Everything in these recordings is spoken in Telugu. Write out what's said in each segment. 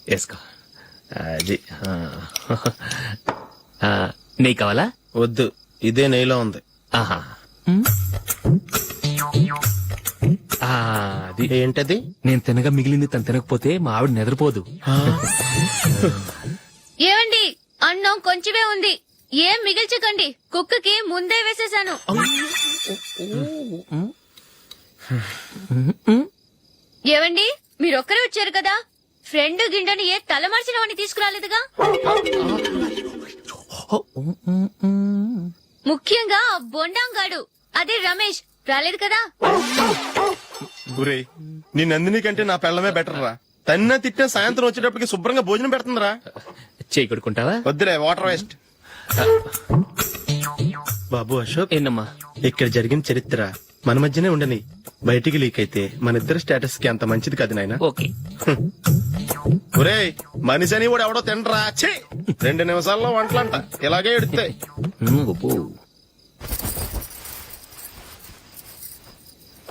వేసుకో అది నెయ్యి కావాలా? వద్దు, ఇదే నెయ్యిలో ఉంది. ఆహా అది ఏంటది? నేను తినగా మిగిలింది తను తినకపోతే మా ఆవిడ నిద్రపోదు. ఏమండి, అన్నం కొంచెమే ఉంది, ఏం మిగిల్చకండి, కుక్కకి ముందే వేసేసాను. ఏవండి, మీరొక్కరే వచ్చారు కదా, ఫ్రెండ్ గిండని ఏ తలమర్చిన వాడిని తీసుకురాలేదుగా? ముఖ్యంగా బొండాంగాడు అదే రమేష్ రాలేదు కదా? గురే, నీ నందిని కంటే నా పెళ్ళమే బెటర్ రా. తన్న తిట్టిన సాయంత్రం వచ్చేటప్పటికి శుభ్రంగా భోజనం పెడుతుందిరా. చేయి కొడుకుంటావా? వద్దులే, వాటర్ వేస్ట్. బాబు అశోక్, ఏంటమ్మా? ఇక్కడ జరిగిన చరిత్ర మన మధ్యనే ఉండని, బయటికి లీక్ అయితే మన ఇద్దరు స్టేటస్ కి అంత మంచిది కాదు నాయన. ఓకే. ఒరే, మనిషి అని కూడా ఎవడో తినరా. 2 నిమిషాల్లో వంటలంట ఇలాగే ఎడుతాయి.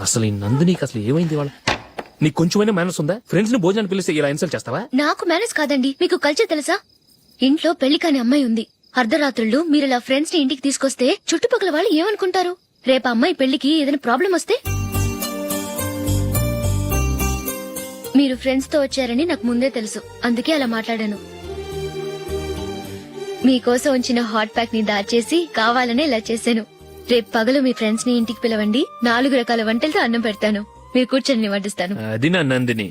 అసలు ఈ నందినికి అసలు ఏమైంది? వాళ్ళ నీకు కొంచెమైనా మేనర్స్ ఉందా? ఫ్రెండ్స్ ని భోజనాన్ని పిలిస్తే ఇలా ఇన్సల్ట్ చేస్తావా? నాకు మేనేజ్ కాదండి, మీకు కల్చర్ తెలుసా? ఇంట్లో పెళ్లి కాని అమ్మాయి ఉంది. అర్ధరాత్రుళ్ళు మీరు ఇలా ఫ్రెండ్స్ ని ఇంటికి తీసుకొస్తే చుట్టుపక్కల వాళ్ళు ఏమనుకుంటారు? రేపు అమ్మాయి పెళ్లికి ఏదైనా ప్రాబ్లం వస్తే? మీరు ఫ్రెండ్స్ తో వచ్చారని నాకు ముందే తెలుసు, అందుకే అలా మాట్లాడాను. మీకోసం ఉంచిన హాట్ ప్యాక్ ని దాచేసి కావాలనే ఇలా చేశాను. రేపు పగలు మీ ఫ్రెండ్స్ ని ఇంటికి పిలవండి, 4 రకాల వంటలతో అన్నం పెడతాను, మీరు కూర్చొని వడ్డిస్తాను. అది నా Nandini.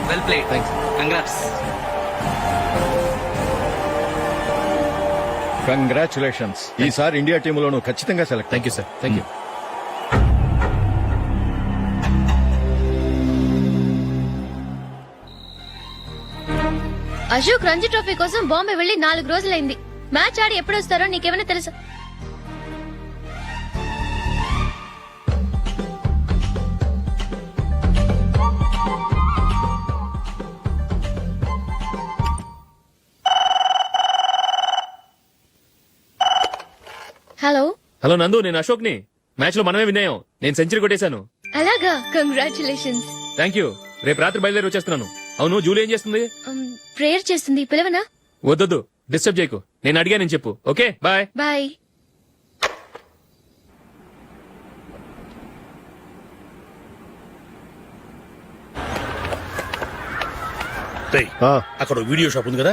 Well played. Thanks. Congrats. Congratulations. ఈసారి ఇండియా టీంలోనూ ఖచ్చితంగా select. Thank you sir. Thank you. Ashok Ranji trophy కోసం బాంబే వెళ్లి 4 రోజులైంది. మ్యాచ్ ఆడి ఎప్పుడు వస్తారో నీకేమైనా తెలుసా? హలో హలో నందు, నేను అశోక్ ని. మ్యాచ్ లో మనమే విన్నాయం. నేను సెంచరీ కొట్టేశాను. అలాగా, కంగ్రాచులేషన్స్. Thank you. రేపు రాత్రి బయలుదేరి వచ్చేస్తున్నాను. అవును, జూలీ ఏం చేస్తుంది? ప్రేయర్ చేస్తుంది, పిలవనా? వద్దొద్దు, డిస్టర్బ్ చేయకు. నేను అడిగానని చెప్పు. Okay, bye. బాయ్. అక్కడ వీడియో షాప్ ఉంది కదా,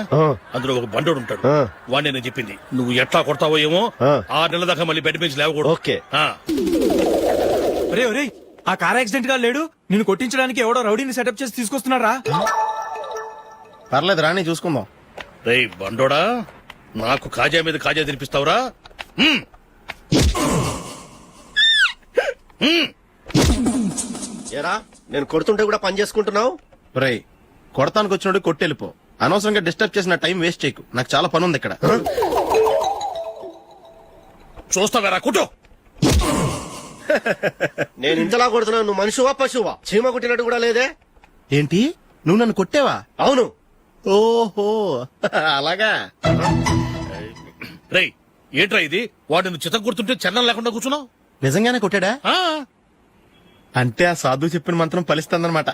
అందులో ఒక బండోడు ఉంటాడు. వాడిని నేను చెప్పింది, నువ్వు ఎట్లా కొడతావో ఏమో, 6 నెలల దాకా మళ్ళీ బెడ్ మీద లేవకూడదు. ఓకే. ఆ కార్ యాక్సిడెంట్ గా లేడు, నిన్ను కొట్టించడానికి ఎవడో రౌడీని సెటప్ చేసి తీసుకొస్తున్నారా? పర్లేదు, రాని చూసుకుందాం. రేయ్ బండోడా, నాకు కాజా మీద కాజా తినిపిస్తావురా? ఏరా, నేను కొడుతుంటే కూడా పని చేసుకుంటున్నావు? రై, కొడతానికి వచ్చినోడు కొట్టెళ్ళిపో. అనవసరంగా డిస్టర్బ్ చేసిన టైం వేస్ట్ చేయకు. నాకు చాలా పని ఉంది ఇక్కడ. చూస్తావారా కుటో? నేను ఇంతలా కొడుతున్నాను, నువ్వు మనిషివా పశువా? చీమ కొట్టినట్టు కూడా లేదే. ఏంటి, నువ్వు నన్ను కొట్టావా? అవును. ఓహో, అలాగా. రేయ్, ఏంట్రా ఇది? వాడు నువ్వు చిత్త గుర్తుంటే చన్నం లేకుండా కూర్చున్నావు. నిజంగానే కొట్టాడా? అంటే ఆ సాధువు చెప్పిన మంత్రం ఫలిస్తుందన్నమాట.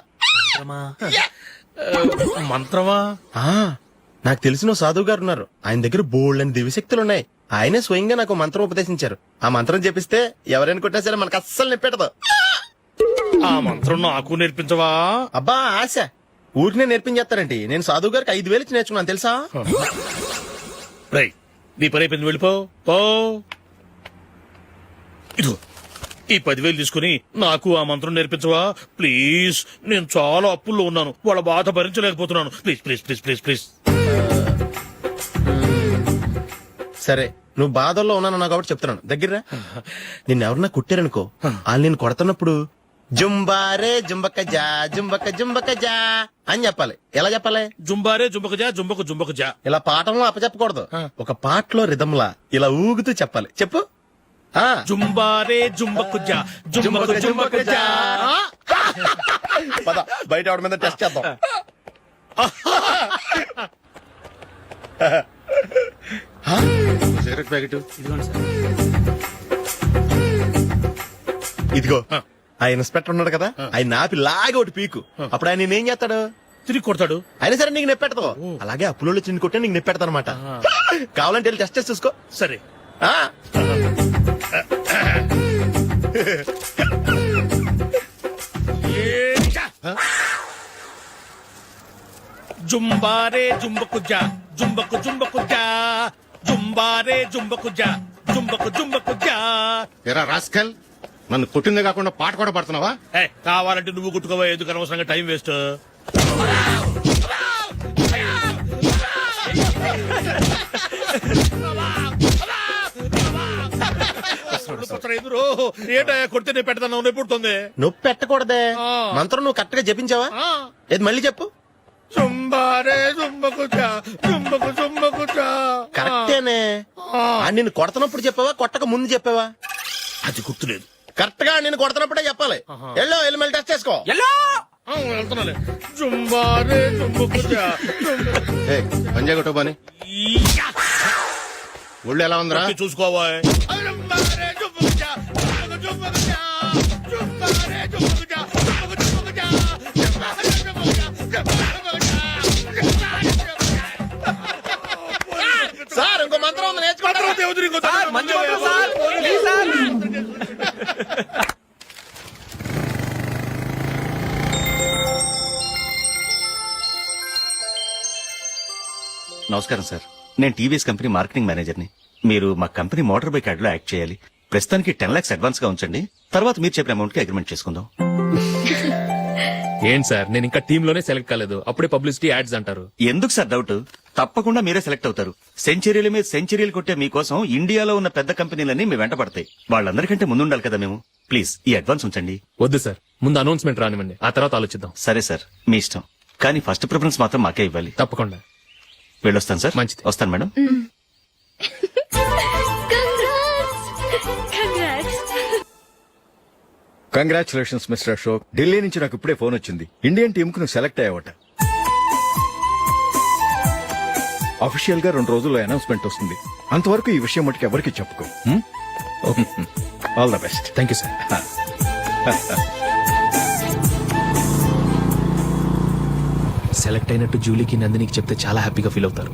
మంత్రమా? ఆ, నాకు తెలిసిన ఓ సాధువు గారు ఉన్నారు. ఆయన దగ్గర బోల్డ్ అని దివ్యశక్తులు ఉన్నాయి. ఆయనే స్వయంగా నాకు ఓ మంత్రం ఉపదేశించారు. ఆ మంత్రం చెప్పిస్తే ఎవరైనా కొట్టినా సరే మనకు అస్సలు నిప్పెట్టదు. ఆ మంత్రం నాకు నేర్పించవా? అబ్బా ఆశ, ఊరినే నేర్పించేస్తారండి. నేను సాధువు గారికి 5,000 ఇచ్చి నేర్చుకున్నాను తెలుసా. రై, నీ పని అయిపోయింది, వెళ్ళిపో పో. ఇదిగో ఈ 10,000 తీసుకుని నాకు ఆ మంత్రం నేర్పించవా ప్లీజ్? నేను చాలా అప్పుల్లో ఉన్నాను, వాళ్ళ బాధ భరించలేకపోతున్నాను. Please please please please please. సరే, నువ్వు బాధల్లో ఉన్నాను నాకు కాబట్టి చెప్తున్నాను. దగ్గర నిన్ను ఎవరన్నా కుట్టారనుకో, వాళ్ళు నేను కొడుతున్నప్పుడు జుంబారే జుంబక జా జుంబక జుంబక జా అని చెప్పాలి. ఎలా చెప్పాలి? జుంబారే జుంబకజా జుంబకు జుంబకజా. ఇలా పాఠంలో అప్పచెప్పకూడదు. ఒక పాటలో రిధంలా ఇలా ఊగుతూ చెప్పాలి. చెప్పు. ఆ జుంబారే జుంబకుజా జుంబకు జుంబకుజా. పద, బయట ఆవిడ మీద టెస్ట్ చేద్దాం. సిగరెట్ ప్యాకెట్ ఇదిగో. ఆ ఇన్స్పెక్టర్ ఉన్నాడు కదా, ఆయన నాపి లాగే ఒకటి పీకు. అప్పుడు ఆయన నేనేం చేస్తాడు? తిరిగి కొడతాడు. అయినా సరే నీకు నెప్పెడతావు. అలాగే అప్పులో చిన్న కొట్టే నీకు నెప్పెడతా అనమాట. కావాలంటే వెళ్ళి టెస్ట్ చేసి చూసుకో. సరే. ఆ జుంబారే జుంబకుజా జుంబకు జుంబకుజా జుంబారే జుంబకుజా జుంబకు జుంబకుజా. ఎరా రాస్కల్, నన్ను కొట్టిందే కాకుండా పాట కూడా పడుతున్నావా? కావాలంటే నువ్వు కుట్టుకోవా, ఎందుకు అనవసరంగా టైం వేస్ట్. ఏంటా కొడితే నేను పెడతాను, నొప్పి పుడుతుంది. నొప్పి పెట్టకూడదే. మంత్రం నువ్వు కరెక్ట్ గా జపించావా? ఏది మళ్ళీ చెప్పు. జుంబారే జుంబకుజా జుంబకు జుంబకుజా. కరెక్టేనే. నిన్ను కొడుతున్నప్పుడు చెప్పావా, కొట్టక ముందు చెప్పావా? అది గుర్తులేదు. కరెక్ట్ గా నేను కొడుతున్నప్పుడే చెప్పాలి. వెళ్ళి మళ్ళీ టెస్ట్ చేసుకో. వెళ్తున్నాలే. జుంబారే జుంబకుజా పంజాగ టోబాని ఒళ్ళు ఎలా ఉందిరా? చూసుకోవా. సార్ ఇంకో మంత్రం ఉంది, నేర్చుకుంటారు. నమస్కారం సార్, నేను టీవీఎస్ కంపెనీ మార్కెటింగ్ మేనేజర్ని. మీరు మా కంపెనీ మోటార్ బైక్ యాడ్ లో యాక్ట్ చేయాలి. ప్రస్తుతానికి 10 lakhs అడ్వాన్స్ గా ఉంచండి, తర్వాత మీరు చెప్పిన అమౌంట్ కి అగ్రిమెంట్ చేసుకుందాం. ఏంటి సార్, నేను ఇంకా టీమ్ లోనే సెలెక్ట్ కాలేదు, అప్పుడే పబ్లిసిటీ యాడ్స్ అంటారు. ఎందుకు సార్ డౌట్? తప్పకుండా మీరే సెలెక్ట్ అవుతారు. సెంచరీల మీద సెంచరీలు కొట్టే మీకోసం ఇండియాలో ఉన్న పెద్ద కంపెనీలన్నీ మీ వెంట పడతాయి. వాళ్ళందరికంటే ముందుండాలి కదా మేము. ప్లీజ్ ఈ అడ్వాన్స్ ఉంచండి. వద్దు సార్, ముందు అనౌన్స్మెంట్ రానివ్వండి, ఆ తర్వాత ఆలోచిద్దాం. సరే సార్, మీ ఇష్టం, కానీ ఫస్ట్ ప్రిఫరెన్స్ మాత్రం మాకే ఇవ్వాలి. తప్పకుండా. వెళ్ళొస్తాను సార్. మంచిది. వస్తాను madam. Congratulations mister Ashok. Delhi నుంచి నాకు ఇప్పుడే ఫోన్ వచ్చింది. ఇండియన్ టీమ్ కు నువ్వు సెలెక్ట్ అయ్యావట. అఫీషియల్ గా 2 రోజుల్లో అనౌన్స్మెంట్ వస్తుంది. అంతవరకు ఈ విషయం మటుకు ఎవరికి చెప్పుకో. All the best. Thank you sir. Select అయినట్టు జూలీకి నందినికి చెప్తే చాలా హ్యాపీగా ఫీల్ అవుతారు.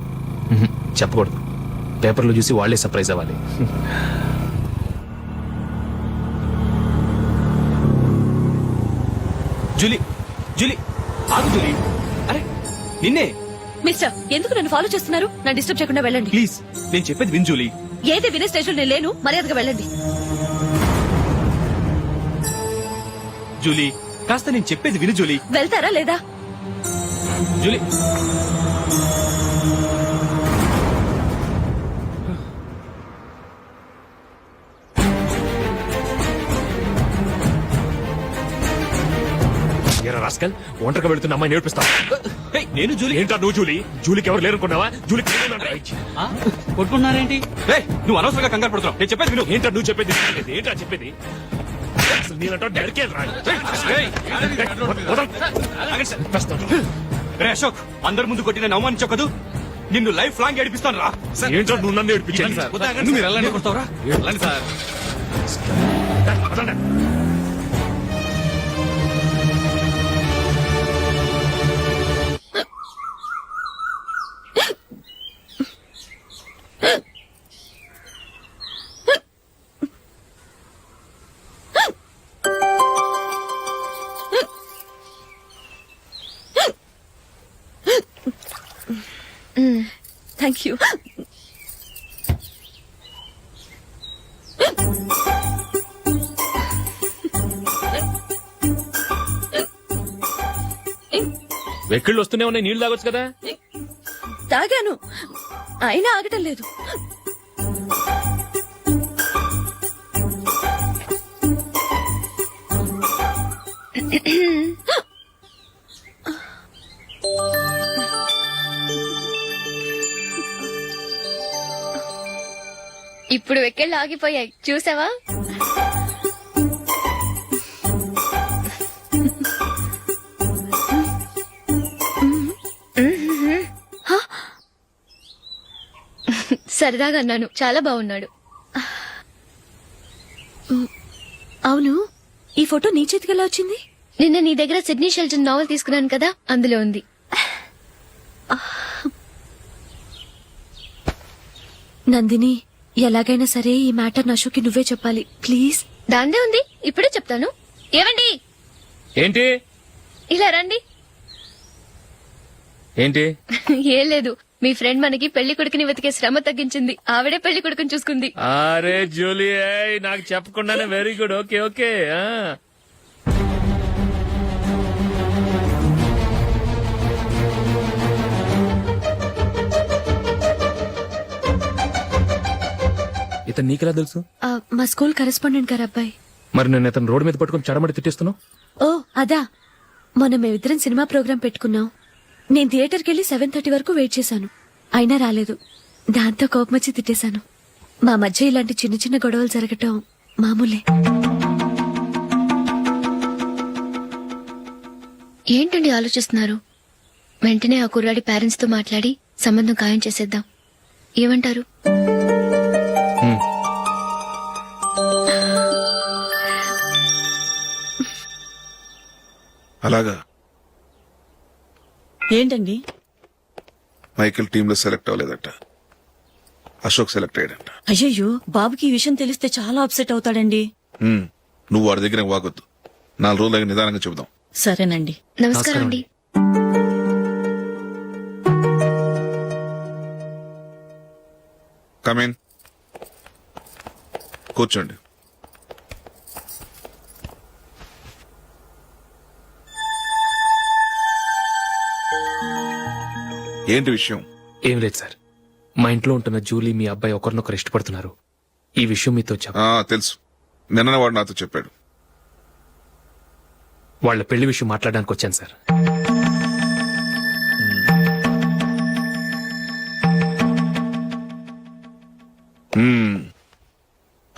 చెప్పకూడదు, పేపర్లో చూసి వాళ్లే సర్ప్రైజ్ అవ్వాలి. జూలీ, జూలీ, ఆగు జూలీ. అరే నిన్నే. మిస్టర్, ఎందుకు నన్ను ఫాలో చేస్తున్నారు? నన్ను డిస్టర్బ్ చేయకుండా వెళ్ళండి ప్లీజ్, నేను చెప్పేది విన్ జూలీ. ఏది వినే స్టేషన్ నేను లేను, మర్యాదగా వెళ్ళండి. జూలీ, కాస్త నేను చెప్పేది విను జూలీ. వెళ్తారా లేదా? జూలీ, ఎరా రాస్కల్, ఒంటరిగా వెళుతున్న అమ్మాయి నేర్పిస్తా. నేను జూలీ. ఏంటా నువ్వు జూలీ? జూలీకి ఎవరు లేరుకున్నావా? జూలీకి కొట్టుకున్నారేంటి? నువ్వు అనవసరంగా కంగారు పడుతున్నావు. నేను చెప్పేది విను. ఏంటా నువ్వు చెప్పేది? ఏంటా చెప్పేది? అసలు నీలంటో డరికే రా. రే అశోక్, అందరి ముందు కొట్టి నేను అవమానించకదు. నిన్ను లైఫ్ లాంగ్ ఏడిపిస్తాను రా. ఏంటో నువ్వు నన్ను ఏడిపించాలి. మీరు వెళ్ళండి. కొడతావురా? వెళ్ళండి సార్. Thank you. వెక్కిళ్ళు వస్తూనే ఉన్నాయి, నీళ్లు తాగొచ్చు కదా. తాగాను, అయినా ఆగటం లేదు. ఇప్పుడు వెక్కెళ్ళు ఆగిపోయాయి చూసావా? సరదాగా అన్నాను, చాలా బాగున్నాడు. అవును, ఈ ఫోటో నీ చేతికెలా వచ్చింది? నిన్న నీ దగ్గర సిడ్నీ షెల్టన్ నావెల్ తీసుకున్నాను కదా, అందులో ఉంది. నందిని, ఎలాగైనా సరే ఈ మ్యాటర్ అశోక్కి నువ్వే చెప్పాలి ప్లీజ్. దాందే ఉంది, ఇప్పుడే చెప్తాను. ఏవండి, ఏంటి ఇలా రండి. ఏంటి? ఏం లేదు, మీ ఫ్రెండ్ మనకి పెళ్లి కొడుకుని వెతికే శ్రమ తగ్గించింది. ఆవిడే పెళ్లి కొడుకుని చూసుకుంది. అరే జూలీ, నాకు చెప్పకుండానే వెరీ గుడ్. Okay okay. ఇతను నీకెలా తెలుసు? మా స్కూల్ కరెస్పాండెంట్ గారు అబ్బాయి. మరి నేను ఇతను రోడ్డు మీద పట్టుకుని చడమడి తిట్టేస్తున్నావు. ఓ అదా, మొన్న మేమిద్దరం సినిమా ప్రోగ్రాం పెట్టుకున్నాం. నేను థియేటర్కి వెళ్లి 7:30 వరకు వెయిట్ చేశాను, అయినా రాలేదు. దాంతో కోపం వచ్చి తిట్టేశాను. మా మధ్య ఇలాంటి చిన్న చిన్న గొడవలు జరగటం మామూలే. ఏంటండి ఆలోచిస్తున్నారు? వెంటనే ఆ కుర్రాడి పేరెంట్స్ తో మాట్లాడి సంబంధం ఖాయం చేసేద్దాం. ఏమంటారు? అలాగా? ఏంటండి? మైకేల్ టీమ్ లో సెలెక్ట్ అవ్వలేదట, అశోక్ సెలెక్ట్ అయ్యాడంట. అయ్యయ్యో, బాబుకి ఈ విషయం తెలిస్తే చాలా అప్సెట్ అవుతాడండి. నువ్వు వాడి దగ్గర వాగొద్దు, 4 రోజులకి నిదానంగా చెబుదాం. సరేనండి. నమస్కారం అండి. కమేన్, కూర్చోండి. ఏంటి విషయం? ఏం లేదు సార్, మా ఇంట్లో ఉంటున్న జూలీ మీ అబ్బాయి ఒకరినొకరు ఇష్టపడుతున్నారు. ఈ విషయం మీతో తెలుసు, నిన్న వాడు నాతో చెప్పాడు. వాళ్ళ పెళ్లి విషయం మాట్లాడడానికి వచ్చాను సార్.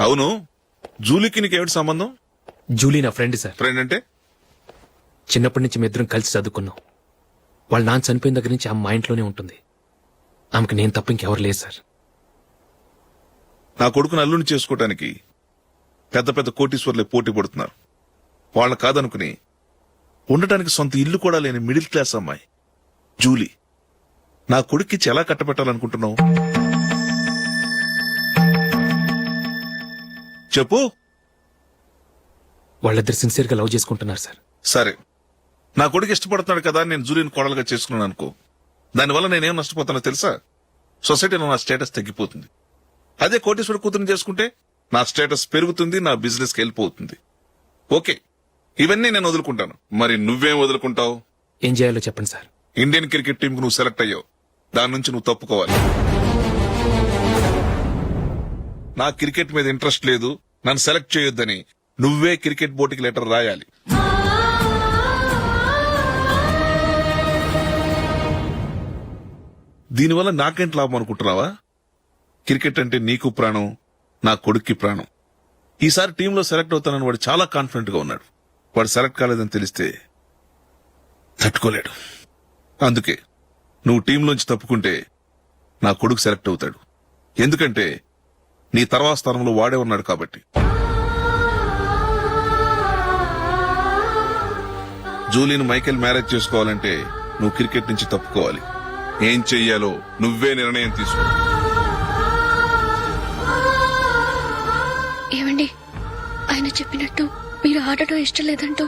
అవును, జూలీకి నీకేమిటి సంబంధం? జూలీ నా ఫ్రెండ్ సార్. ఫ్రెండ్ అంటే? చిన్నప్పటి నుంచి మీ ఇద్దరం కలిసి చదువుకున్నాం. వాళ్ళ నాన్న చనిపోయిన దగ్గర నుంచి ఆమె మా ఇంట్లోనే ఉంటుంది. ఆమెకు నేను తప్ప ఇంకెవరు లేదు సార్. నా కొడుకును అల్లుని చేసుకోవటానికి పెద్ద పెద్ద కోటీశ్వర్లే పోటీ పడుతున్నారు. వాళ్ళ కాదనుకుని ఉండటానికి సొంత ఇల్లు కూడా లేని మిడిల్ క్లాస్ అమ్మాయి జూలీ నా కొడుక్కిచ్చి ఎలా కట్టబెట్టాలనుకుంటున్నావు? చెప్పు. వాళ్ళిద్దరు సిన్సియర్ గా లవ్ చేసుకుంటున్నారు సార్. సరే, నా కొడుకు ఇష్టపడుతున్నాడు కదా నేను జూలీని కోడలుగా చేసుకున్నాను అనుకో. దానివల్ల నేనేం నష్టపోతానో తెలుసా? సొసైటీలో నా స్టేటస్ తగ్గిపోతుంది. అదే కోటీశ్వర కూతురుని చేసుకుంటే నా స్టేటస్ పెరుగుతుంది, నా బిజినెస్ కి వెళ్ళిపోతుంది. ఓకే, ఇవన్నీ నేను వదులుకుంటాను. మరి నువ్వేం వదులుకుంటావు? ఏం చేయాలో చెప్పండి సార్. ఇండియన్ క్రికెట్ టీం కు నువ్వు సెలెక్ట్ అయ్యావు, దాని నుంచి నువ్వు తప్పుకోవాలి. నా క్రికెట్ మీద ఇంట్రెస్ట్ లేదు, నన్ను సెలెక్ట్ చేయొద్దని నువ్వే క్రికెట్ బోర్డుకి లెటర్ రాయాలి. దీనివల్ల నాకేంటి లాభం అనుకుంటున్నావా? క్రికెట్ అంటే నీకు ప్రాణం, నా కొడుక్కి ప్రాణం. ఈసారి టీంలో సెలెక్ట్ అవుతానని వాడు చాలా కాన్ఫిడెంట్ గా ఉన్నాడు. వాడు సెలెక్ట్ కాలేదని తెలిస్తే తట్టుకోలేడు. అందుకే నువ్వు టీంలోంచి తప్పుకుంటే నా కొడుకు సెలెక్ట్ అవుతాడు. ఎందుకంటే నీ తర్వాత స్థానంలో వాడే ఉన్నాడు కాబట్టి. జూలీని మైకేల్ మ్యారేజ్ చేసుకోవాలంటే నువ్వు క్రికెట్ నుంచి తప్పుకోవాలి. ఏం చెయ్యాలో నువ్వే నిర్ణయం తీసుకో. ఏమండి, ఆయన చెప్పినట్టు మీరు ఆడటం ఇష్టం లేదంటూ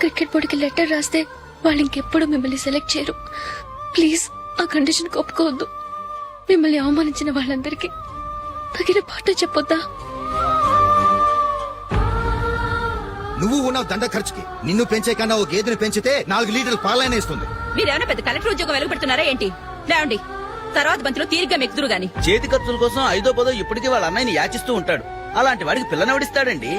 క్రికెట్ బోర్డుకి లెటర్ రాస్తే వాళ్ళు ఇంకెప్పుడు మిమ్మల్ని సెలెక్ట్ చేయరు. ప్లీజ్ ఆ కండిషన్ ఒప్పుకోవద్దు. మిమ్మల్ని అవమానించిన వాళ్ళందరికీ తగిన పాట చెప్పొద్దా? నువ్వు ఉన్నావు దండ ఖర్చుకి. నిన్ను పెంచే కన్నా ఓ గేదెని పెంచితే 4 లీటర్లు పాలైన ఇస్తుంది. మీరేమైనా పెద్ద కలెక్టర్ ఉద్యోగం వెలుగుపెడుతున్నారా ఏంటి? లేవండి, తర్వాత బంతిలో తీరిగ్గా మెక్కుదురు గాని. చేతి ఖర్చుల కోసం 5ో 10ో ఇప్పటికీ వాళ్ళ అన్నయ్యని యాచిస్తూ ఉంటాడు. అలాంటి వాడికి పిల్లనవడిస్తాడండి.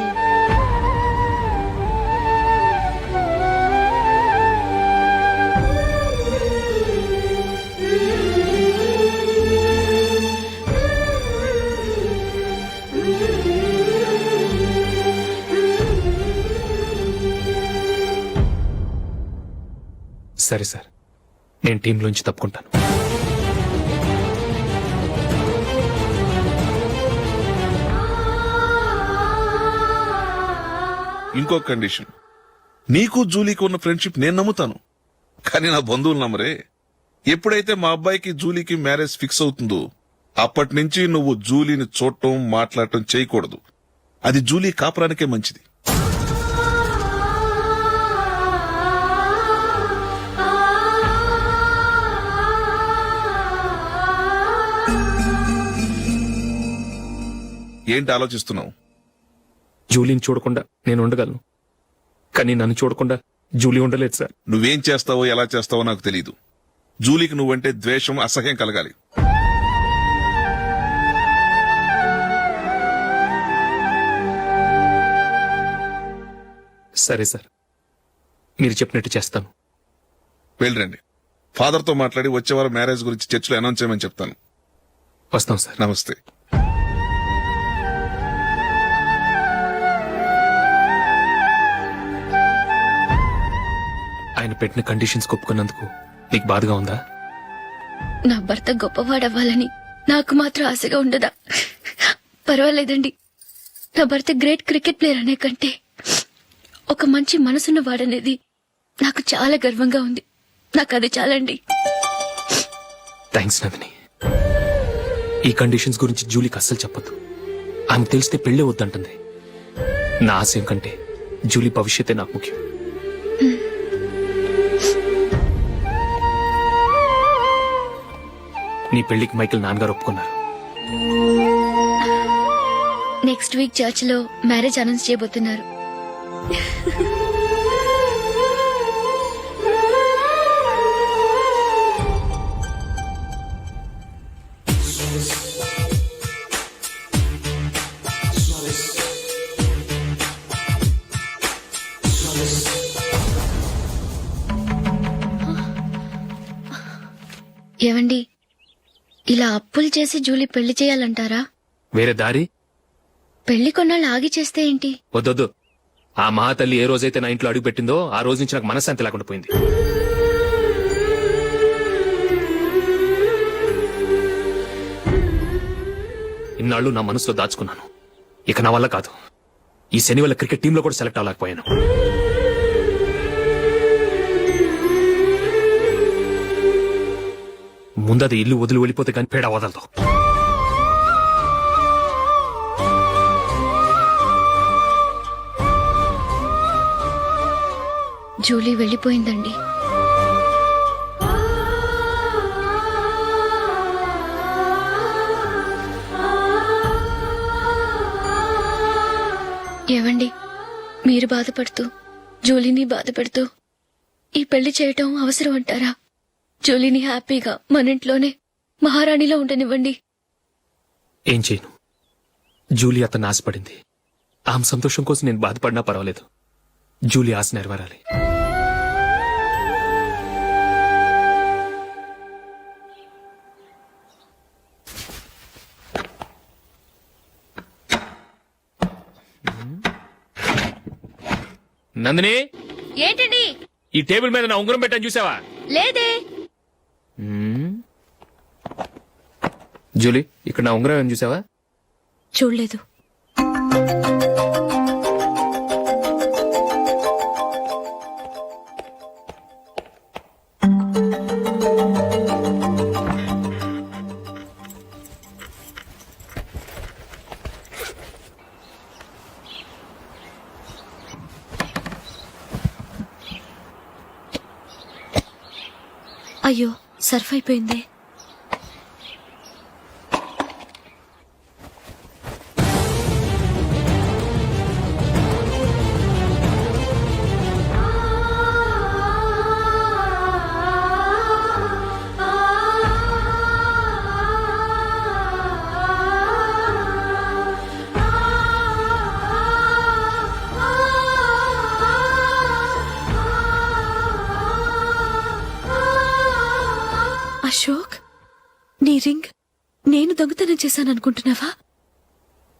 సరే సార్, నేను టీంలోంచి తప్పుకుంటాను. ఇంకో కండిషన్, నీకు జూలీకి ఉన్న ఫ్రెండ్షిప్ నేను నమ్ముతాను, కానీ నా బంధువులు నమ్మరే. ఎప్పుడైతే మా అబ్బాయికి జూలీకి మ్యారేజ్ ఫిక్స్ అవుతుందో అప్పటి నుంచి నువ్వు జూలీని చూడటం మాట్లాడటం చేయకూడదు. అది జూలీ కాపురానికే మంచిది. ఏంటి ఆలోచిస్తున్నావు? జూలీని చూడకుండా నేను ఉండగలను, కానీ నన్ను చూడకుండా జూలీ ఉండలేదు సార్. నువ్వేం చేస్తావో ఎలా చేస్తావో నాకు తెలీదు. జూలీకి నువ్వంటే ద్వేషం, అసహ్యం కలగాలి. సరే సార్, మీరు చెప్పినట్టు చేస్తాను. వెళ్ళండి, ఫాదర్తో మాట్లాడి వచ్చేవారం మ్యారేజ్ గురించి చర్చిలో అనౌన్స్ చేయమని చెప్తాను. వస్తాం సార్. నమస్తే. ఆయన పెట్టిన కండిషన్స్ ఒప్పుకున్నందుకు నీకు బాధగా ఉందా? నా భర్త గొప్పవాడవ్వాలని నాకు మాత్రం ఆశగా ఉండదా? పర్వాలేదండి. నా భర్త గ్రేట్ క్రికెట్ ప్లేయర్ అనే కంటే ఒక మంచి మనసున్న వాడనేది నాకు చాలా గర్వంగా ఉంది. నాకు అది చాలండి. థ్యాంక్స్ నందిని. ఈ కండిషన్స్ గురించి జూలీకి అస్సలు చెప్పొద్దు. ఆమెకు తెలిస్తే పెళ్ళే వద్దంటుంది. నా ఆశయం కంటే జూలీ భవిష్యత్తే నాకు ముఖ్యం. నీ పెళ్లికి మైకేల్ నాన్నగారు ఒప్పుకున్నారు. నెక్స్ట్ వీక్ చర్చ్ లో మ్యారేజ్ అనౌన్స్ చేయబోతున్నారు. ఏవండి, ఇలా అప్పులు చేసి జూలీ పెళ్లి చేయాలంటారా? వేరే దారి? పెళ్లి కొన్నాళ్ళు ఆగి చేస్తే ఏంటి? వద్దొద్దు. ఆ మహాతల్లి ఏ రోజైతే నా ఇంట్లో అడుగు పెట్టిందో ఆ రోజు నుంచి నాకు మనశ్శాంతి లేకుండా పోయింది. ఇన్నాళ్ళు నా మనసులో దాచుకున్నాను. ఇక నా వల్ల కాదు. ఈ శని వల్ల క్రికెట్ టీంలో కూడా సెలెక్ట్ అవ్వలేకపోయాను. ముందది ఇల్లు వదిలి వెళ్ళిపోతే కానీ పేడ వదలదు. జూలీ వెళ్ళిపోయిందండి. ఏవండి, మీరు బాధపడుతూ జూలీని బాధపెడుతూ ఈ పెళ్లి చేయటం అవసరం అంటారా? జూలీని హ్యాపీగా మన ఇంట్లోనే మహారాణిలో ఉండనివ్వండి. ఏం చేయను? జూలీ అతను ఆశపడింది. ఆమె సంతోషం కోసం నేను బాధపడినా పర్వాలేదు. జూలీ ఆశ నెరవేరాలి. నందిని, ఏంటండి? ఈ టేబుల్ మీద నా ఉంగరం పెట్టని చూసావా? లేదే. జూలీ, ఇక్కడ నా ఉంగరం ఏమని చూసావా? చూడలేదు. అయ్యో, సర్ఫ్ అయిపోయింది. అశోక్, నీ రింగ్ నేను దొంగతనం చేశాననుకుంటున్నావా?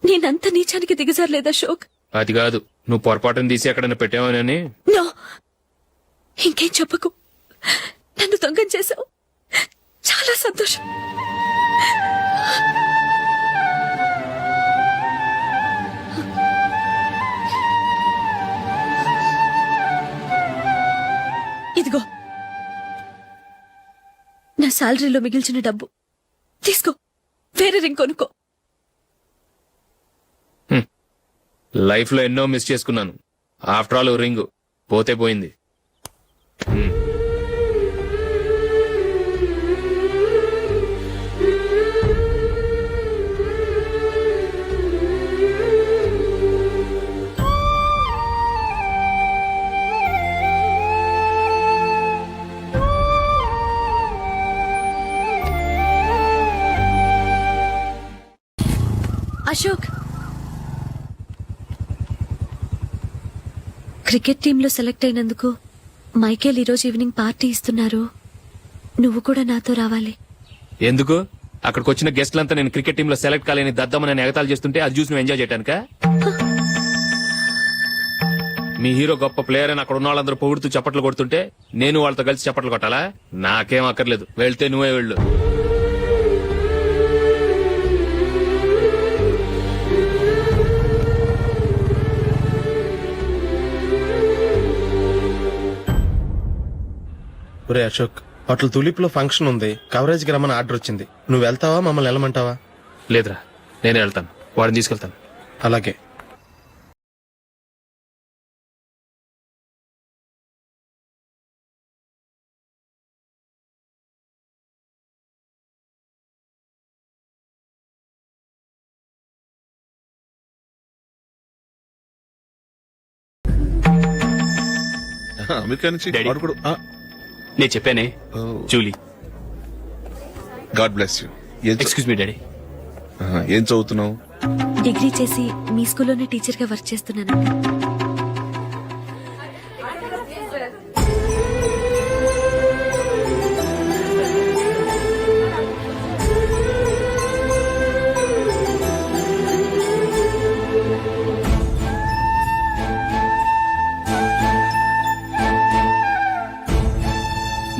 నేనంత నీచానికి దిగజారలేదు అశోక్. అది కాదు, నువ్వు పొరపాటును తీసి ఎక్కడైనా పెట్టావని. నో, ఇంకేం చెప్పకు. నన్ను దొంగం చేశావు. చాలా సంతోషం. ఇదిగో నా శాలరీలో మిగిల్చిన డబ్బు తీసుకో, వేరే రింగ్ కొనుక్కో. లైఫ్ లో ఎన్నో మిస్ చేసుకున్నాను. ఆఫ్టర్ ఆల్ రింగ్ పోతే పోయింది. అశోక్, క్రికెట్ టీంలో సెలెక్ట్ అయినందుకు మైకేల్ ఈరోజు ఈవినింగ్ పార్టీ ఇస్తున్నారు. నువ్వు కూడా నాతో రావాలి. ఎందుకు? అక్కడికి వచ్చిన గెస్ట్లంతా నేను క్రికెట్ టీమ్ లో సెలెక్ట్ కాలేని దద్దమని ఎగతాలు చేస్తుంటే అది చూసి నువ్వు ఎంజాయ్ చేయటానిక? మీ హీరో గొప్ప ప్లేయర్ అని అక్కడ ఉన్న వాళ్ళందరూ పొగుడుతూ చప్పట్లు కొడుతుంటే నేను వాళ్ళతో కలిసి చప్పట్లు కొట్టాలా? నాకేం అక్కర్లేదు, వెళ్తే నువ్వే వెళ్ళు. ఒరే అశోక్, హోటల్ తులిప్ లో ఫంక్షన్ ఉంది, కవరేజ్ కి రమ్మని ఆర్డర్ వచ్చింది. నువ్వు వెళ్తావా, మమ్మల్ని వెళ్ళమంటావా? లేదురా, నేనే వెళ్తాను. వాడిని తీసుకెళ్తాను. అలాగే. అమెరికా నుంచి డాడీ. వాడు కూడా నేను చెప్పానే, Julie. God bless you. Excuse me daddy. ఏం చదువుతున్నావు? డిగ్రీ చేసి మీ స్కూల్లోనే టీచర్ గా వర్క్ చేస్తున్నాను.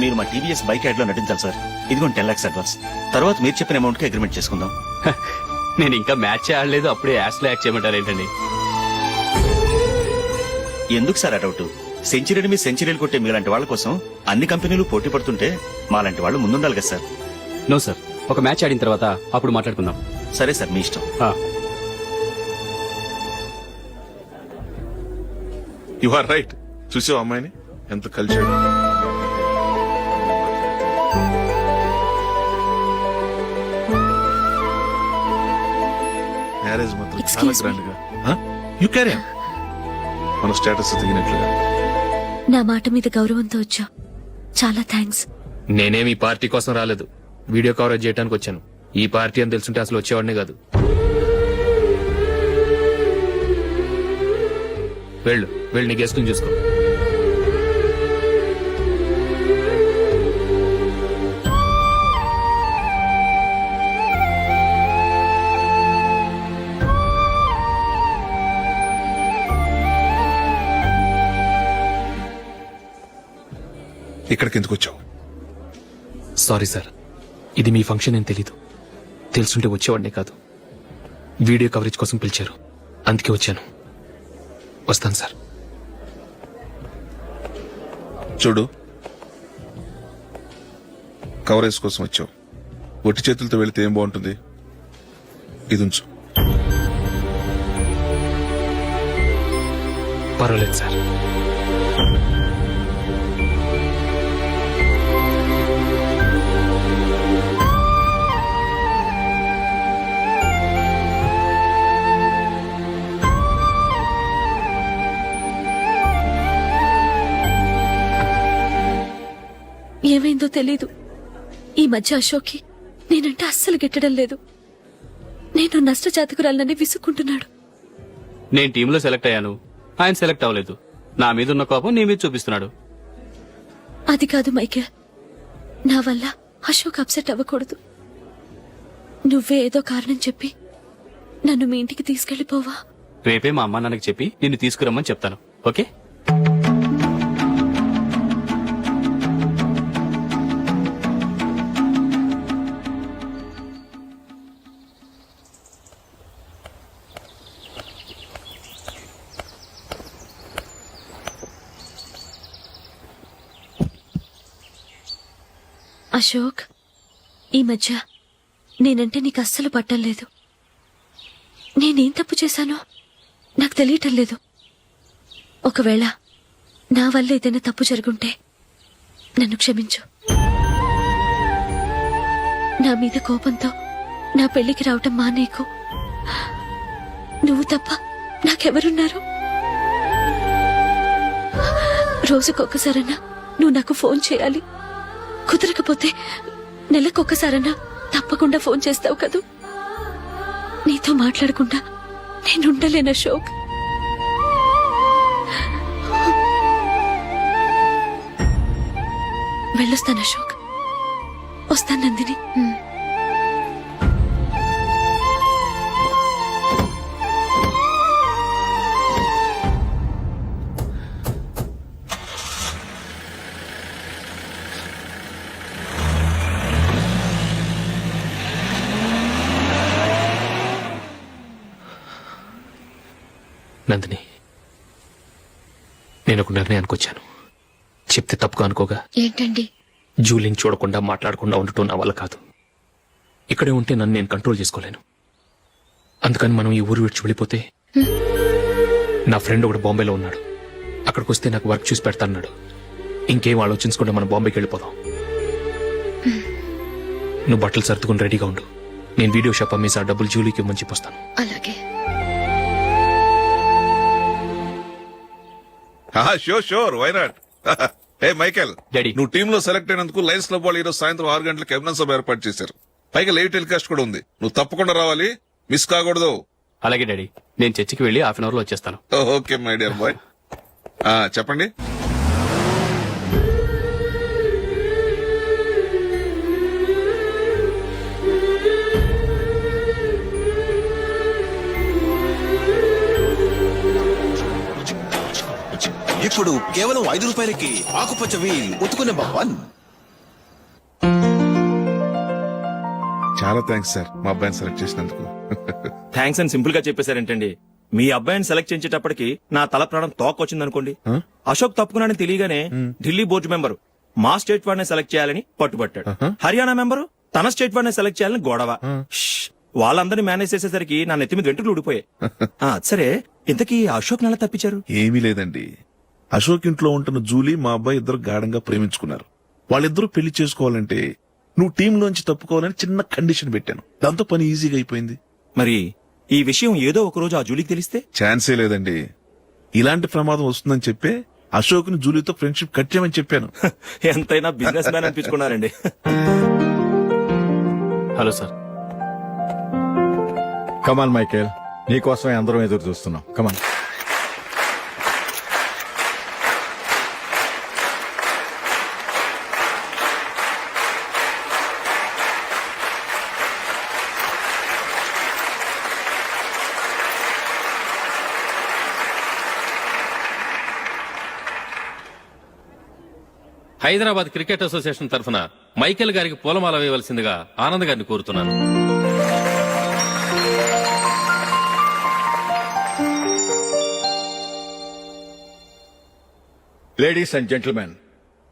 మీరు మా టీవీఎస్ బైక్ యాడ్ లో నటించాలి సార్. ఇదిగోండి 10 lakhs అడ్వాన్స్. తర్వాత మీరు చెప్పిన అమౌంట్ కి అగ్రిమెంట్ చేసుకుందాం. నేను ఇంకా మ్యాచ్ ఆడలేదు, అప్పుడే యాడ్స్ లో యాక్ట్ చేయమంటారు ఏంటండి? ఎందుకు సార్ అడౌట్? సెంచరీని మీ సెంచరీలు కొట్టే మీలాంటి వాళ్ళ కోసం అన్ని కంపెనీలు పోటీ పడుతుంటే మాలాంటి వాళ్ళు ముందుండాలి కదా సార్. నో సార్, ఒక మ్యాచ్ ఆడిన తర్వాత అప్పుడు మాట్లాడుకుందాం. సరే సార్, మీ ఇష్టం. You are right. చూసావు అమ్మాయిని ఎంత కలిసాడు? మ్యారేజ్ మాత్రం చాలా Excuse me. గ్రాండ్ గా. యు క్యారీ మన స్టేటస్ దిగినట్లుగా. నా మాట మీద గౌరవంతో వచ్చా. చాలా థ్యాంక్స్. నేనేమి ఈ పార్టీ కోసం రాలేదు, వీడియో కవరేజ్ చేయడానికి వచ్చాను. ఈ పార్టీ అని తెలుసుంటే అసలు వచ్చేవాడినే కాదు. వెళ్ళు, వెళ్ళి నీ గెస్ట్ని చూసుకో. ఇక్కడికి ఎందుకు వచ్చావు? సారీ సార్, ఇది మీ ఫంక్షన్ అని తెలీదు. తెలుసుంటే వచ్చేవాడినే కాదు. వీడియో కవరేజ్ కోసం పిలిచారు, అందుకే వచ్చాను. వస్తాను సార్. చూడు, కవరేజ్ కోసం వచ్చావు. ఒట్టి చేతులతో వెళితే ఏం బాగుంటుంది? ఇది ఉంచు. పర్వాలేదు సార్. ఏమైందో తెలీదు. ఈ మధ్య అశోక్కి నేనంటే అస్సలు గిట్టడం లేదు. నేను నష్టజాతకురాలనని విసుక్కుంటున్నాడు. నేను టీంలో సెలెక్ట్ అయ్యాను, ఆయన సెలెక్ట్ అవ్వలేదు. నా మీద ఉన్న కోపం నీ మీద చూపిస్తున్నాడు. అది కాదు మైకేల్, నా వల్ల అశోక్ అప్సెట్ అవ్వకూడదు. నువ్వే ఏదో కారణం చెప్పి నన్ను మీ ఇంటికి తీసుకెళ్లిపోవా? రేపే మా అమ్మ నాన్నకి చెప్పి నిన్ను తీసుకురమ్మని చెప్తాను. ఓకే? అశోక్, ఈ మధ్య నేనంటే నీకు అస్సలు పట్టం లేదు. నేనేం తప్పు చేశానో నాకు తెలియటం లేదు. ఒకవేళ నా వల్ల ఏదైనా తప్పు జరుగుంటే నన్ను క్షమించు. నా మీద కోపంతో నా పెళ్లికి రావటం మానేకు. నువ్వు తప్ప నాకెవరున్నారు? రోజుకొక్కసారన్నా నువ్వు నాకు ఫోన్ చేయాలి. కుదరకపోతే నెలకొక్కసారన్నా తప్పకుండా ఫోన్ చేస్తావు కదూ. నీతో మాట్లాడకుండా నేనుండలేను అశోక్. వెళ్ళొస్తాను అశోక్. వస్తాను నందిని. నందిని, నేను ఒక నిర్ణయానికి వచ్చాను. చెప్తే తప్పుగా అనుకోగా. ఏంటండి? జూలిని చూడకుండా మాట్లాడకుండా ఉండటం నా వల్ల కాదు. ఇక్కడే ఉంటే నన్ను నేను కంట్రోల్ చేసుకోలేను. అందుకని మనం ఈ ఊరు విడిచి వెళ్ళిపోతే, నా ఫ్రెండ్ ఒకడు బాంబేలో ఉన్నాడు. అక్కడికి వస్తే నాకు వర్క్ చూసి పెడతాన్నాడు. ఇంకేం ఆలోచించకుండా మనం బాంబేకి వెళ్ళిపోదాం. నువ్వు బట్టలు సర్దుకుని రెడీగా ఉండు. నేను వీడియో షాప్ అమ్మేసి ఆ డబ్బులు జూలీకి ఇవ్వమని చెప్పొస్తాను. అలాగే. Sure why not. ఏ మైకేల్, డాడీ. నువ్వు టీమ్ లో సెలెక్ట్ అయినందుకు లయన్స్ క్లబ్ వాళ్ళు ఈరోజు సాయంత్రం 6 గంటలకు అభినందన సభ ఏర్పాటు చేశారు. పైగా లైవ్ టెలికాస్ట్ కూడా ఉంది. నువ్వు తప్పకుండా రావాలి, మిస్ కాకూడదు. అలాగే డాడీ, నేను చర్చికి వెళ్ళి హాఫ్ అన్ అవర్ లో వచ్చేస్తాను. Okay my dear bye. చెప్పండి. ఇప్పుడు కేవలం 5 రూపాయలకి ఆకుపచ్చ వీల్ ఉతుకునే బప్పన్. చాలా థ్యాంక్స్ సార్, మా అబ్బాయిని సెలెక్ట్ చేసినందుకు. థ్యాంక్స్ అని సింపుల్ గా చెప్పేశారేంటండి. మీ అబ్బాయిని సెలెక్ట్ చేసేటప్పటికి నా తల ప్రాణం తోకొచ్చిందనుకోండి. అశోక్ తప్పుకున్నాడని తెలియగానే ఢిల్లీ బోర్డు మెంబరు మా స్టేట్ వాడిని సెలెక్ట్ చేయాలని పట్టుబట్టాడు. హర్యానా మెంబరు తన స్టేట్ వాడిని సెలెక్ట్ చేయాలని గొడవ. వాళ్ళందరినీ మేనేజ్ చేసేసరికి నా నెత్తి మీద వెంట్రుకలు ఊడిపోయాయి. సరే, ఇంతకీ అశోక్ నెల తప్పించారు? ఏమీ లేదండి. అశోక్ ఇంట్లో ఉంటున్న జూలీ మా అబ్బాయి ఇద్దరు గాఢంగా ప్రేమించుకున్నారు. వాళ్ళిద్దరూ పెళ్లి చేసుకోవాలంటే నువ్వు టీంలోంచి తప్పుకోవాలని చిన్న కండిషన్ పెట్టాను. దాంతో పని ఈజీగా అయిపోయింది. మరి ఈ విషయం ఏదో ఒక రోజు ఆ జూలీకి తెలిస్తే? ఛాన్సే లేదండి. ఇలాంటి ప్రమాదం వస్తుందని చెప్పే అశోక్ ని జూలీతో ఫ్రెండ్షిప్ కట్ చేయమని చెప్పాను. ఎంతైనా బిజినెస్ మ్యాన్ అనిపించుకున్నారండి. Hello sir. కమాన్ మైకేల్, నీకోసమే అందరం ఎదురు చూస్తున్నాం. కమాన్. హైదరాబాద్ క్రికెట్ అసోసియేషన్ తరఫున మైకేల్ గారికి పూలమాల వేయవలసిందిగా ఆనంద్ గారిని కోరుతున్నాను. లేడీస్ అండ్ జెంటిల్మెన్,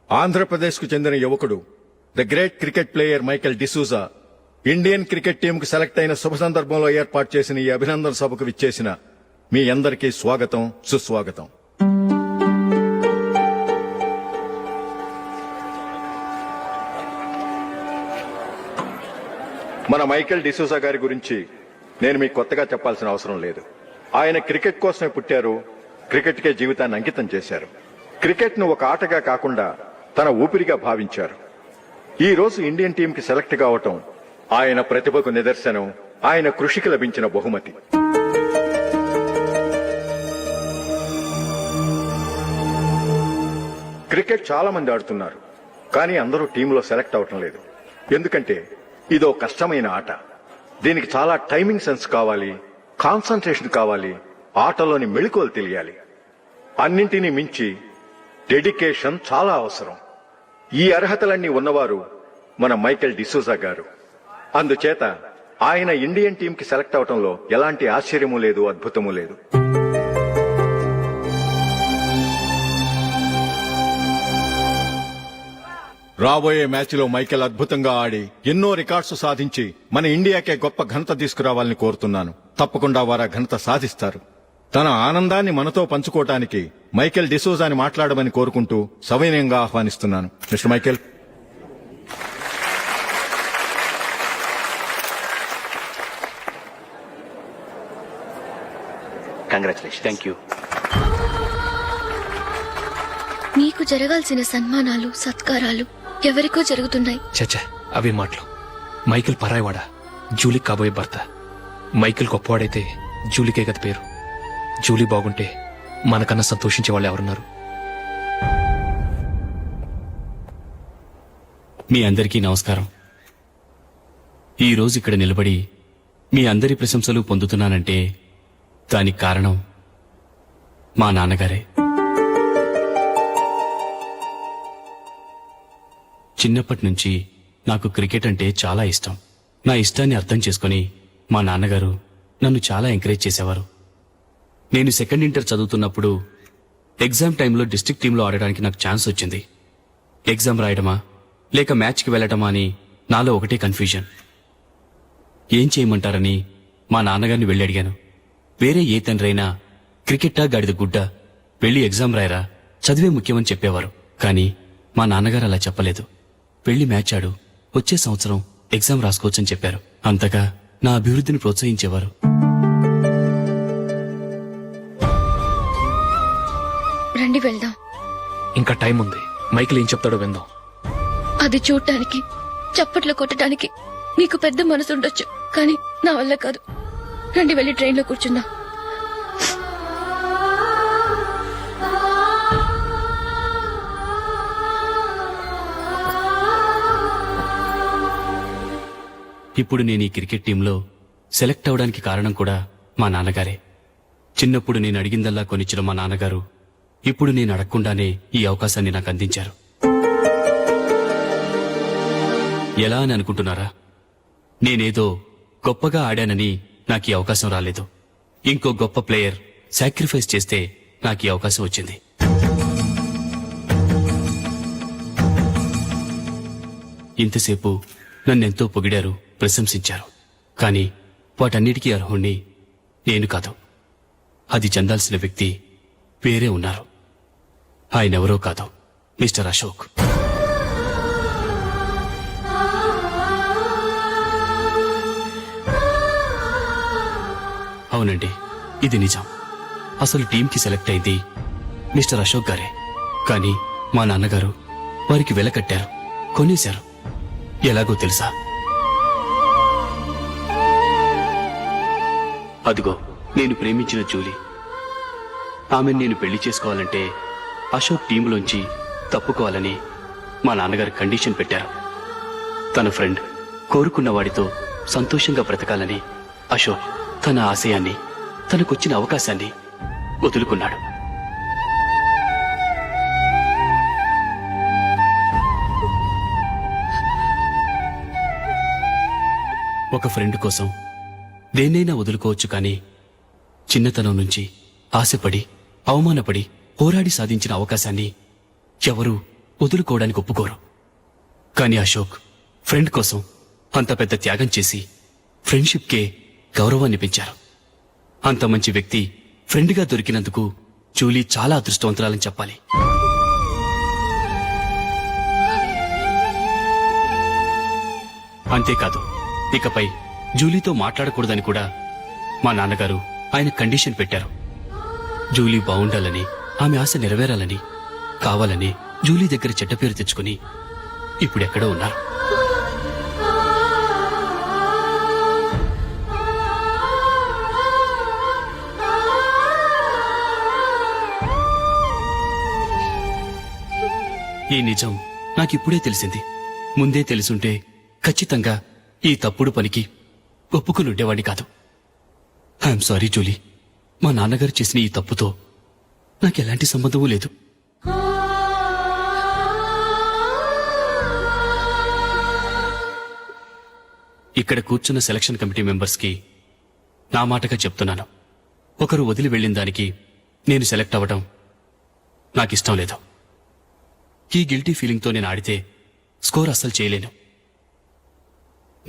ఆంధ్రప్రదేశ్ కు చెందిన యువకుడు the great cricket player Michael D'Souza Indian cricket team కు సెలెక్ట్ అయిన శుభ సందర్భంలో ఏర్పాటు చేసిన ఈ అభినందన సభకు విచ్చేసిన మీ అందరికీ స్వాగతం, సుస్వాగతం. మన మైకేల్ డిసూజా గారి గురించి నేను మీకు కొత్తగా చెప్పాల్సిన అవసరం లేదు. ఆయన క్రికెట్ కోసమే పుట్టారు, క్రికెట్ కే జీవితాన్ని అంకితం చేశారు. క్రికెట్ ను ఒక ఆటగా కాకుండా తన ఊపిరిగా భావించారు. ఈ రోజు ఇండియన్ టీంకి సెలెక్ట్ కావటం ఆయన ప్రతిభకు నిదర్శనం, ఆయన కృషికి లభించిన బహుమతి. క్రికెట్ చాలా మంది ఆడుతున్నారు, కానీ అందరూ టీంలో సెలెక్ట్ అవటం లేదు. ఎందుకంటే ఇదో కష్టమైన ఆట. దీనికి చాలా టైమింగ్ సెన్స్ కావాలి, కాన్సంట్రేషన్ కావాలి, ఆటలోని మెళుకువలు తెలియాలి. అన్నింటినీ మించి డెడికేషన్ చాలా అవసరం. ఈ అర్హతలన్నీ ఉన్నవారు మన మైకేల్ డిసూజా గారు. అందుచేత ఆయన ఇండియన్ టీంకి సెలెక్ట్ అవటంలో ఎలాంటి ఆశ్చర్యమూ లేదు, అద్భుతమూ లేదు. రాబోయే మ్యాచ్లో మైకేల్ అద్భుతంగా ఆడి ఎన్నో రికార్డ్స్ సాధించి మన ఇండియాకే గొప్ప ఘనత తీసుకురావాలని కోరుతున్నాను. తప్పకుండా వారు ఘనత సాధిస్తారు. తన ఆనందాన్ని మనతో పంచుకోవటానికి మైకేల్ డిసూజాని మాట్లాడమని కోరుకుంటూ సవినయంగా ఆహ్వానిస్తున్నాను. Mister Michael. Congratulation. Thank you. నీకు జరగాల్సిన సన్మానాలు, సత్కారాలు ఎవరికో జరుగుతున్నాయి. చచ్చా, అవే మాటలు. మైకేల్ పరాయివాడా, జూలీకి కాబోయే భర్త. మైకేల్ గొప్పవాడైతే జూలీకే గత పేరు. జూలీ బాగుంటే మనకన్నా సంతోషించే వాళ్ళు ఎవరున్నారు? మీ అందరికీ నమస్కారం. ఈ రోజు ఇక్కడ నిలబడి మీ అందరి ప్రశంసలు పొందుతున్నానంటే దానికి కారణం మా నాన్నగారే. చిన్నప్పటి నుంచి నాకు క్రికెట్ అంటే చాలా ఇష్టం. నా ఇష్టాన్ని అర్థం చేసుకుని మా నాన్నగారు నన్ను చాలా ఎంకరేజ్ చేసేవారు. నేను సెకండ్ ఇంటర్ చదువుతున్నప్పుడు ఎగ్జామ్ టైంలో డిస్ట్రిక్ట్ టీంలో ఆడడానికి నాకు ఛాన్స్ వచ్చింది. ఎగ్జామ్ రాయడమా లేక మ్యాచ్కి వెళ్లటమా అని నాలో ఒకటే కన్ఫ్యూజన్. ఏం చేయమంటారని మా నాన్నగారిని వెళ్ళి అడిగాను. వేరే ఏ తండ్రైనా క్రికెట్టా గాడిద గుడ్డ, వెళ్ళి ఎగ్జామ్ రాయరా, చదివే ముఖ్యమని చెప్పేవారు. కానీ మా నాన్నగారు అలా చెప్పలేదు. వెళ్ళి మ్యాచ్ ఆడు, వచ్చే సంవత్సరం ఎగ్జామ్ రాసుకోవచ్చని చెప్పారు. అంతగా నా అభివృద్ధిని ప్రోత్సహించేవారు. రండి వెళ్దాం. ఇంకా టైం ఉంది. మైకేల్ ఏం చెప్తాడో విందాం. అది చూడటానికి, చప్పట్లు కొట్టడానికి మీకు పెద్ద మనసు ఉండొచ్చు, కానీ నా వల్ల కాదు. రండి వెళ్ళి ట్రైన్లో కూర్చుందాం. ఇప్పుడు నేను ఈ క్రికెట్ టీంలో సెలెక్ట్ అవడానికి కారణం కూడా మా నాన్నగారే. చిన్నప్పుడు నేను అడిగిందల్లా కొనిచ్చిన మా నాన్నగారు ఇప్పుడు నేను అడగకుండానే ఈ అవకాశాన్ని నాకు అందించారు. ఎలా అని అనుకుంటున్నారా? నేనేదో గొప్పగా ఆడానని నాకు ఈ అవకాశం రాలేదు. ఇంకో గొప్ప ప్లేయర్ సాక్రిఫైస్ చేస్తే నాకు ఈ అవకాశం వచ్చింది. ఇంతసేపు నన్నెంతో పొగిడారు, ప్రశంసించారు. కానీ వాటన్నిటికీ అర్హుణ్ణి నేను కాదు. అది చెందాల్సిన వ్యక్తి వేరే ఉన్నారు. ఆయనెవరో కాదు, మిస్టర్ అశోక్. అవునండి, ఇది నిజం. అసలు టీంకి సెలెక్ట్ అయింది మిస్టర్ అశోక్ గారే. కానీ మా నాన్నగారు వారికి వెల కట్టారు, కొనేశారు. ఎలాగో తెలుసా? అదిగో నేను ప్రేమించిన జూలీ. ఆమెను నేను పెళ్లి చేసుకోవాలంటే అశోక్ టీంలోంచి తప్పుకోవాలని మా నాన్నగారు కండిషన్ పెట్టారు. తన ఫ్రెండ్ కోరుకున్న వాడితో సంతోషంగా బ్రతకాలని అశోక్ తన ఆశయాన్ని, తనకొచ్చిన అవకాశాన్ని వదులుకున్నాడు. ఒక ఫ్రెండ్ కోసం దేన్నైనా వదులుకోవచ్చు, కానీ చిన్నతనం నుంచి ఆశపడి, అవమానపడి, పోరాడి సాధించిన అవకాశాన్ని ఎవరూ వదులుకోవడానికి ఒప్పుకోరు. కానీ అశోక్ ఫ్రెండ్ కోసం అంత పెద్ద త్యాగం చేసి ఫ్రెండ్షిప్కే గౌరవాన్ని పెంచారు. అంత మంచి వ్యక్తి ఫ్రెండ్గా దొరికినందుకు జూలీ చాలా అదృష్టవంతురాలని చెప్పాలి. అంతేకాదు, ఇకపై జూలీతో మాట్లాడకూడదని కూడా మా నాన్నగారు ఆయన కండిషన్ పెట్టారు. జూలీ బాగుండాలని, ఆమె ఆశ నెరవేరాలని, కావాలని జూలీ దగ్గర చెడ్డ పేరు తెచ్చుకుని ఇప్పుడెక్కడో ఉన్నారు. ఈ నిజం నాకిప్పుడే తెలిసింది. ముందే తెలుసుంటే ఖచ్చితంగా ఈ తప్పుడు పనికి ఒప్పుకుని ఉండేవాడిని కాదు. I'm sorry Julie. మా నాన్నగారు చేసిన ఈ తప్పుతో నాకెలాంటి సంబంధమూ లేదు. ఇక్కడ కూర్చున్న సెలక్షన్ కమిటీ మెంబర్స్ కి నా మాటగా చెప్తున్నాను, ఒకరు వదిలి వెళ్ళిన దానికి నేను సెలెక్ట్ అవ్వడం నాకిష్టం లేదు. ఈ గిల్టీ ఫీలింగ్తో నేను ఆడితే స్కోర్ అస్సలు చేయలేను.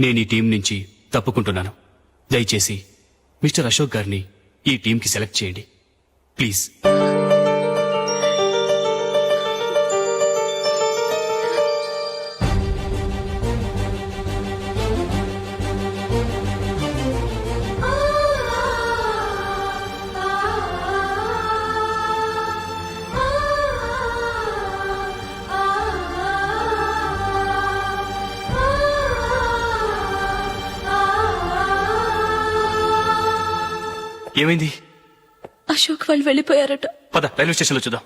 నేను ఈ టీం నుంచి తప్పుకుంటున్నాను. దయచేసి మిస్టర్ అశోక్ గారిని ఈ టీంకి సెలెక్ట్ చేయండి ప్లీజ్. ఏమైంది? అశోక్ వాళ్ళు వెళ్ళిపోయారట. పద రైల్వే స్టేషన్లో చూద్దాం.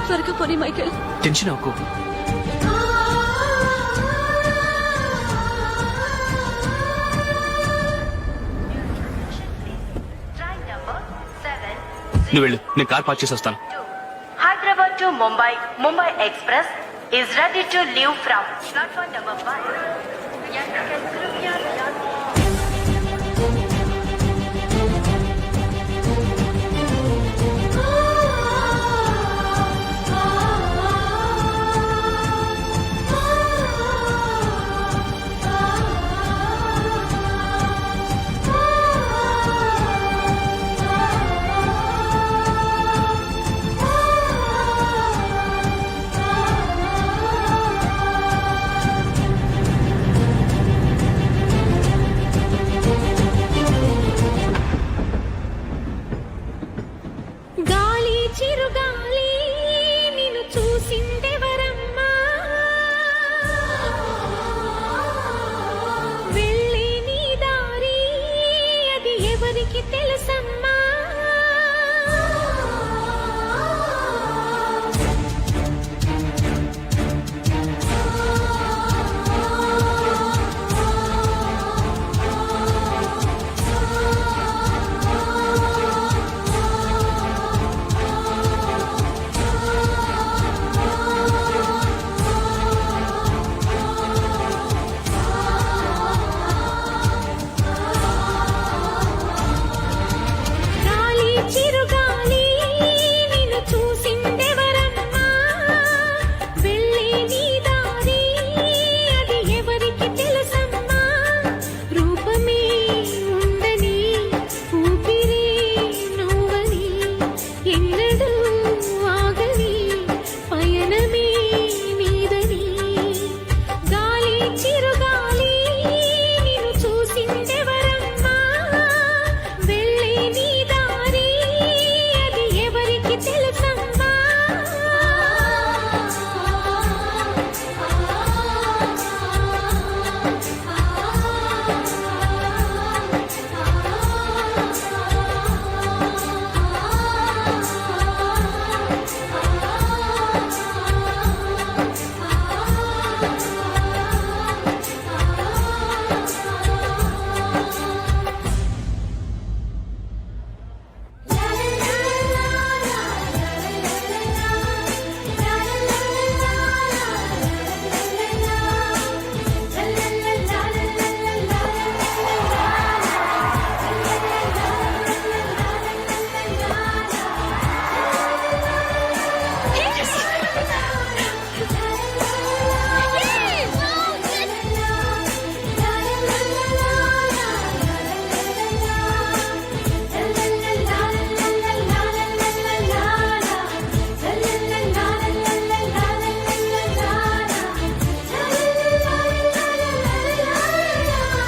త్వరగా పోనీ మైకేల్. టెన్షన్ అవ్వకు. నువ్వు వెళ్ళు, నేను కార్ పార్క్ చేసి వస్తాను. Hyderabad to Mumbai, Mumbai Express is ready to leave from platform number 5.